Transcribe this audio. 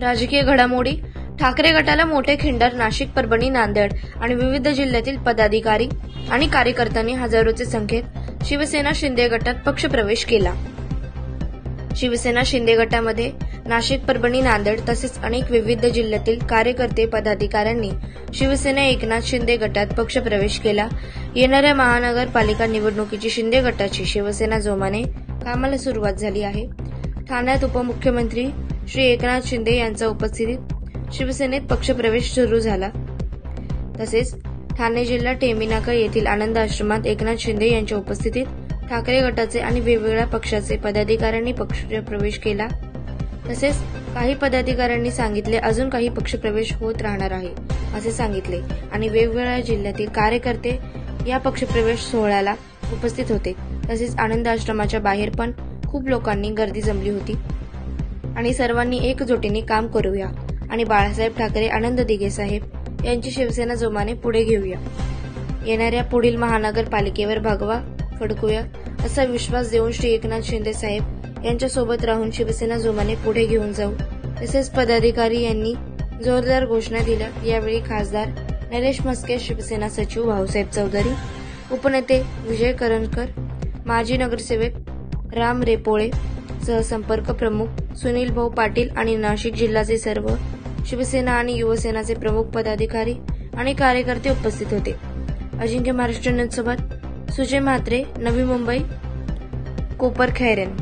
राजकीय घडामोडी. ठाकरे गटाला मोठे खिंडार. नाशिक, परभणी, नांदेड आणि विविध जिल्ह्यातील पदाधिकारी आणि कार्यकर्त्यांनी हजारोच्या संख्येत शिवसेना शिंदे गटात पक्षप्रवेश केला. शिवसेना शिंदे गटामध्ये नाशिक, परभणी, नांदेड तसेच अनेक विविध जिल्ह्यातील कार्यकर्ते पदाधिकाऱ्यांनी शिवसेना एकनाथ शिंदे गटात पक्षप्रवेश केला. येणाऱ्या महानगरपालिका निवडणुकीची शिंदे गटाची शिवसेना जोमाने कामाला सुरुवात झाली आहे. ठाण्यात उपमुख्यमंत्री श्री एकनाथ शिंदे यांच्या उपस्थितीत शिवसेनेत पक्षप्रवेश सुरू झाला. तसेच ठाणे जिल्हा टेंभीनाका येथील आनंद आश्रमात एकनाथ शिंदे यांच्या उपस्थितीत ठाकरे गटाचे आणि वेगवेगळ्या पक्षाचे पदाधिकाऱ्यांनी पक्षप्रवेश केला. तसेच काही पदाधिकाऱ्यांनी सांगितले अजून काही पक्षप्रवेश होत राहणार आहे असे सांगितले आणि वेगवेगळ्या जिल्ह्यातील कार्यकर्ते या पक्षप्रवेश सोहळ्याला उपस्थित होते. तसेच आनंद आश्रमाच्या बाहेर पण खूप लोकांनी गर्दी जमली होती आणि सर्वांनी एकजुटीने काम करूया आणि बाळासाहेब ठाकरे, आनंद दिघे साहेब यांची शिवसेना जोमाने पुढे घेऊया. येणाऱ्या पुढील महानगरपालिकेवर भगवा फडकूया असा विश्वास देऊन श्री एकनाथ शिंदे साहेब यांच्या सोबत राहून शिवसेना जोमाने पुढे घेऊन जाऊ. तसेच पदाधिकारी यांनी जोरदार घोषणा दिल्या. यावेळी खासदार नरेश म्हस्के, शिवसेना सचिव भाऊसाहेब चौधरी, उपनेते विजय करंजकर, माजी नगरसेवक राम रेपोळे, सहसंपर्क प्रमुख सुनील भाऊ पाटील आणि नाशिक जिल्ह्याचे सर्व शिवसेना आणि युवसेनाचे प्रमुख पदाधिकारी आणि कार्यकर्ते उपस्थित होते. अजिंक्य महाराष्ट्र न्यूजसोबत सुजय म्हात्रे, नवी मुंबई, कोपर खैरेन.